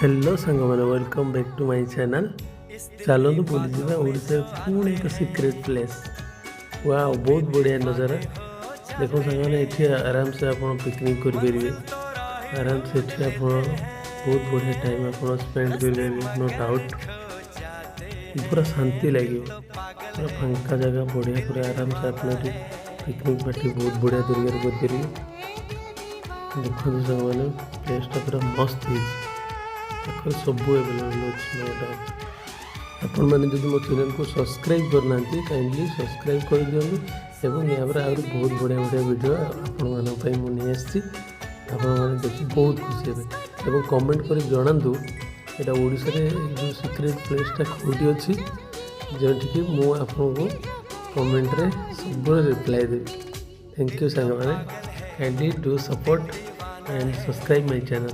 Hello सांग मैंने welcome back to my channel. चलतु बुली जावा ओडिशा पुणी एक सीक्रेट प्लेस। वाओ बहुत बढ़िया नज़ारा। देखो सांग मैंने ये आराम से आप पिकनिक करेंगे। आराम से ये आप बहुत बढ़िया टाइम आप स्पेंड करेंगे। नो डाउट पूरा शांति लगे, पूरा फांका जगह बढ़िया पूरा आराम से आप पिकनिक पार्टी बहुत बढ़िया तरीके करेंगे। देखो सांग मैंने प्लेसटा पूरा मस्त है, सब एवेलेबल अच्छे। आपण मैंने जब मो चैनल को सब्सक्राइब करना काइंडली सब्सक्राइब कर दिखाँ और यहाँ पर आहरी बहुत बढ़िया बढ़िया वीडियो आपण मुझे देखिए बहुत खुशी हे और कमेंट कर जनातु यहाँ ओडिशा रे जो सीक्रेट प्लेसटा कौटी अच्छी जोटि मु आपको कमेंट रे सब रिप्लाई देवी। थैंक यू सांग मैंने kindly do support and subscribe my channel.